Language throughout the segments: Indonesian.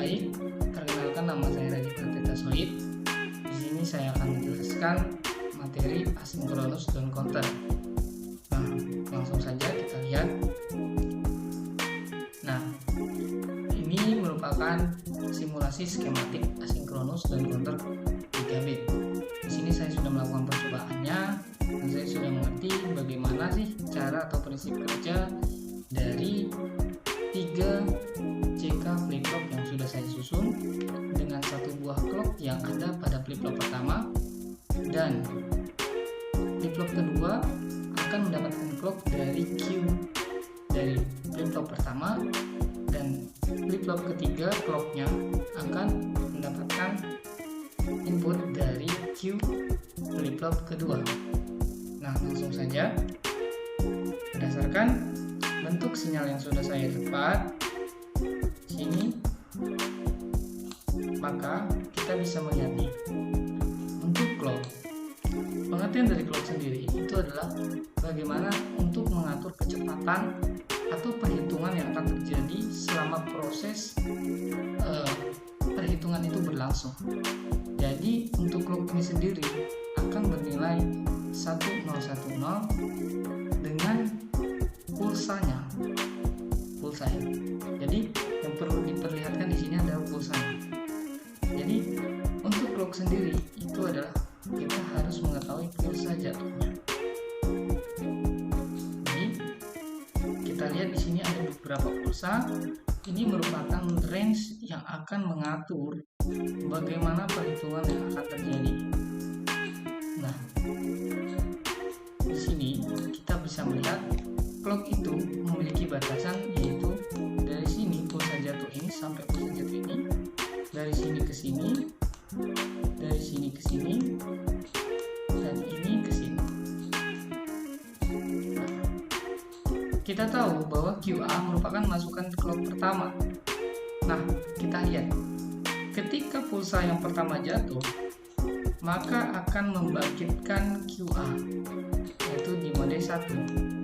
Baik, perkenalkan nama saya Raji Pratita Soid. Di sini saya akan menjelaskan materi asinkronus dan counter. Nah, langsung saja kita lihat. Nah, ini merupakan simulasi skematik asinkronus dan counter 3 bit. Di sini saya sudah melakukan percobaannya dan saya sudah mengerti bagaimana sih cara atau prinsip kerja dari 3 JK flip-flop yang sudah saya susun dengan satu buah clock yang ada pada flip-flop pertama, dan flip-flop kedua akan mendapatkan clock dari Q dari flip-flop pertama, dan flip-flop ketiga clocknya akan mendapatkan input dari Q flip-flop kedua. Nah, langsung saja. Berdasarkan bentuk sinyal yang sudah saya dapat sini, maka kita bisa melihat nih, untuk clock, pengertian dari clock sendiri itu adalah bagaimana untuk mengatur kecepatan atau perhitungan yang akan terjadi selama proses perhitungan itu berlangsung. Jadi untuk clock ini sendiri akan bernilai 1010 dengan pulsanya. Jadi yang perlu diperlihatkan di sini adalah pulsanya. Jadi untuk clock sendiri itu adalah kita harus mengetahui pulsa jatuhnya. Jadi kita lihat di sini ada beberapa pulsa. Ini merupakan range yang akan mengatur bagaimana perhitungan yang akan terjadi. Nah, di sini kita bisa melihat clock itu memiliki batasan, yaitu dari sini pulsa jatuh ini sampai pulsa jatuh ini, dari sini ke sini, dari sini ke sini, dan ini ke sini. Nah, kita tahu bahwa QA merupakan masukan clock pertama. Nah, kita lihat ketika pulsa yang pertama jatuh, maka akan membangkitkan QA, yaitu di mode 1.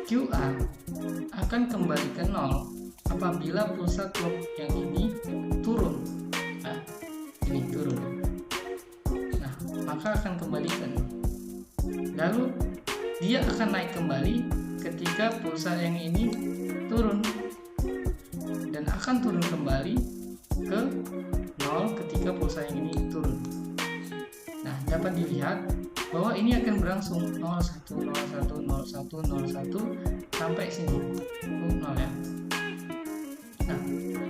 QA akan kembali ke 0 apabila pulsa clock yang ini turun. Nah, ini turun. Nah, maka akan kembali ke 0. Lalu dia akan naik kembali ketika pulsa yang ini turun, dan akan turun kembali ke 0 ketika pulsa yang ini turun. Nah, dapat dilihat bahwa ini akan berlangsung 01, 01, 01, 01 sampai sini 0 ya. Nah,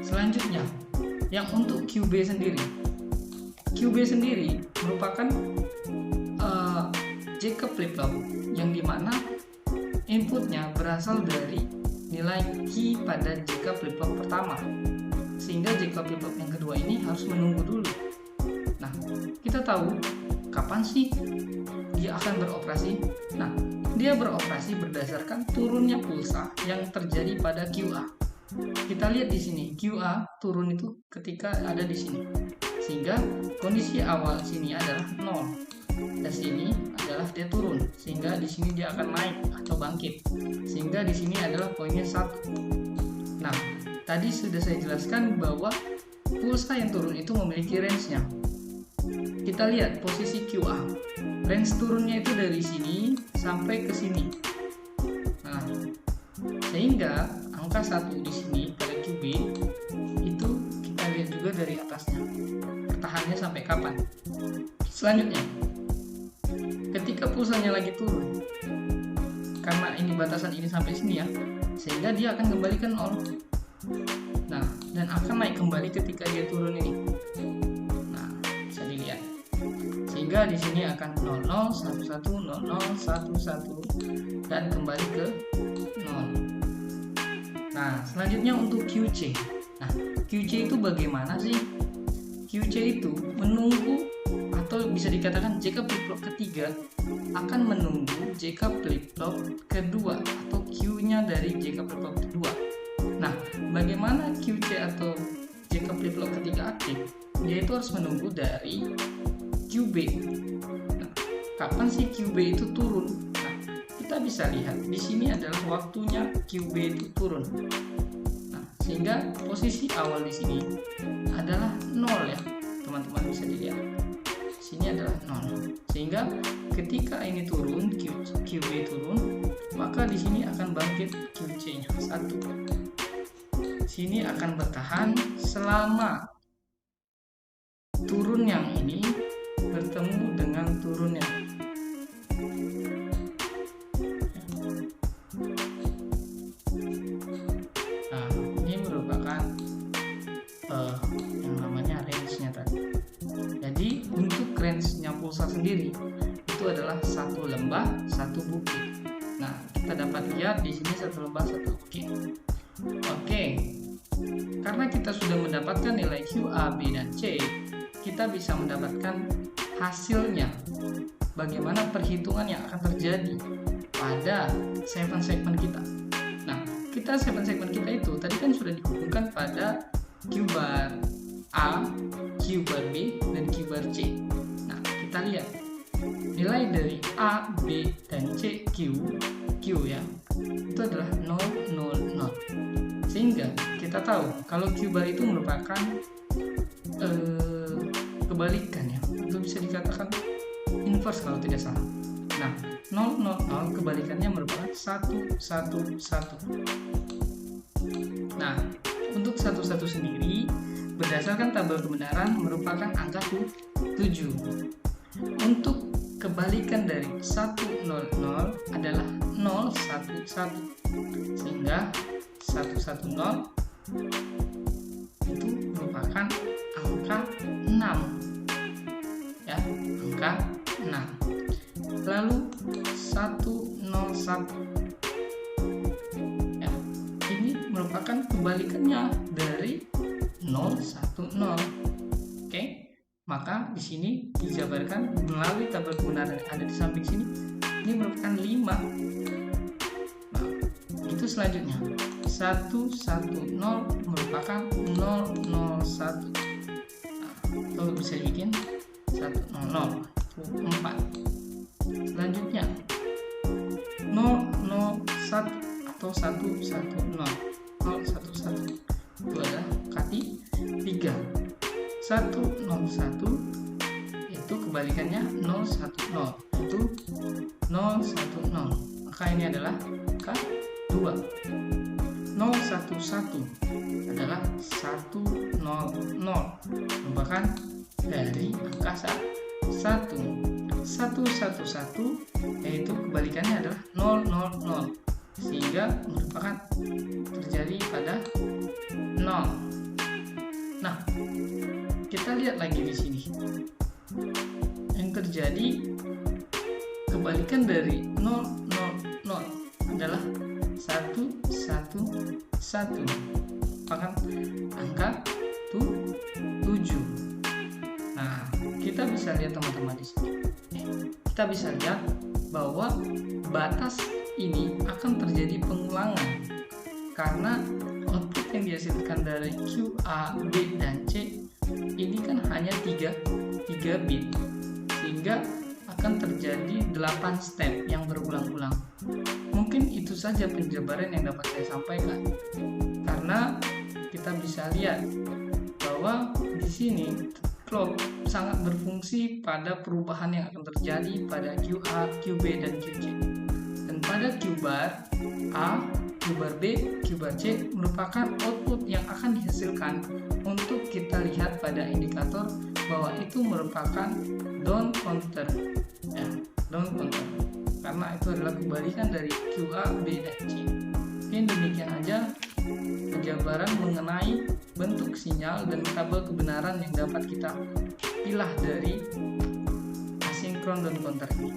selanjutnya yang untuk QB sendiri. QB sendiri merupakan JK flip-flop yang dimana inputnya berasal dari nilai key pada JK flip-flop pertama, sehingga JK flip-flop yang kedua ini harus menunggu dulu. Nah, kita tahu kapan sih dia akan beroperasi. Nah, dia beroperasi berdasarkan turunnya pulsa yang terjadi pada QA. Kita lihat di sini, QA turun itu ketika ada di sini, sehingga kondisi awal sini adalah 0, dan sini adalah dia turun, sehingga di sini dia akan naik atau bangkit, sehingga di sini adalah poinnya 1. Nah, tadi sudah saya jelaskan bahwa pulsa yang turun itu memiliki range-nya. Kita lihat posisi QA, range turunnya itu dari sini sampai ke sini. Nah, sehingga angka 1 di sini pada QB itu kita lihat juga dari atasnya, bertahannya sampai kapan. Selanjutnya, ketika pulsanya lagi turun, karena ini batasan ini sampai sini ya, sehingga dia akan kembali ke 0. Nah, dan akan naik kembali ketika dia turun ini. Sehingga di sini akan 00, 11, 00, 11 dan kembali ke 0. Nah, selanjutnya untuk QC. Nah, QC itu bagaimana sih? QC itu menunggu, atau bisa dikatakan JK flip-flop ketiga akan menunggu JK flip-flop kedua atau Q-nya dari JK flip-flop kedua. Nah, bagaimana QC atau JK flip-flop ketiga aktif? Dia itu harus menunggu dari QB. Nah, kapan sih QB itu turun? Nah, kita bisa lihat di sini adalah waktunya QB itu turun. Nah, sehingga posisi awal di sini adalah 0 ya, teman-teman bisa dilihat. Sini adalah 0. Sehingga ketika ini turun, QB turun, maka di sini akan bangkit QC-nya 1. Sini akan bertahan selama turun yang ini bertemu dengan turun yang ini. Nah, ini merupakan yang namanya range-nya tadi. Jadi untuk range-nya pulsar sendiri itu adalah satu lembah, satu bukit. Nah, kita dapat lihat di sini satu lembah, satu bukit. Oke, karena kita sudah mendapatkan nilai Q, A, B, dan C, kita bisa mendapatkan hasilnya. Bagaimana perhitungan yang akan terjadi pada 7 segmen kita. Nah, kita 7 segmen kita itu tadi kan sudah dihubungkan pada Q bar A, Q bar B, dan Q bar C. Nah, kita lihat nilai dari A, B, dan C, Q ya, itu adalah 0, 0, 0. Sehingga kita tahu kalau Q bar itu merupakan kebalikan ya, itu bisa dikatakan inverse kalau tidak salah. Nah, 0, 0, 0 kebalikannya merupakan 1, 1, 1. Nah, untuk 1, 1 sendiri berdasarkan tabel kebenaran merupakan angka 7. Untuk kebalikan dari 1, 0, 0 adalah 0, 1, 1. Sehingga 1, 1, 0 itu merupakan angka 6 ya, angka 6. Lalu 1, 0, 1 ya, ini merupakan kebalikannya dari 0, 1, 0. Oke, maka di sini dijabarkan melalui tabel kebenaran yang ada di samping sini, ini merupakan 5. Nah, itu selanjutnya 1, 1, 0 merupakan 0, 0, 1. Nah, kalau bisa dibikin 1, 0, 0 itu 4. Selanjutnya 0, 0, 1 atau 1, 1, 0, 0, 1, 1 itu adalah kati 3. 1, 0, 1 itu kebalikannya 0, 1, 0, itu 0, 1, 0. Maka ini adalah K2. 0, 1, 1 adalah 1, 0, 0 merupakan dari angka 1. 1, 1, 1 yaitu kebalikannya adalah 0, 0, 0 sehingga merupakan terjadi pada 0. Nah, kita lihat lagi di sini yang terjadi kebalikan dari 0, 0, 0 adalah 1, 1, 1 merupakan angka 7. Nah, kita bisa lihat teman-teman di sini. Kita bisa lihat bahwa batas ini akan terjadi pengulangan karena output yang dihasilkan dari Q, A, B, dan C ini kan hanya 3 bit, sehingga akan terjadi 8 step yang berulang-ulang. Mungkin itu saja penjabaran yang dapat saya sampaikan, karena kita bisa lihat bahwa di sini clock sangat berfungsi pada perubahan yang akan terjadi pada QA, QB, dan QC. Dan pada Q bar A, Q bar B, Q bar C merupakan output yang akan dihasilkan untuk kita lihat pada indikator bahwa itu merupakan down counter ya, down counter, karena itu adalah kebalikan dari QA, B, dan C. Mungkin demikian aja penjabaran mengenai bentuk sinyal dan tabel kebenaran yang dapat kita pilah dari asinkron dan counter ini.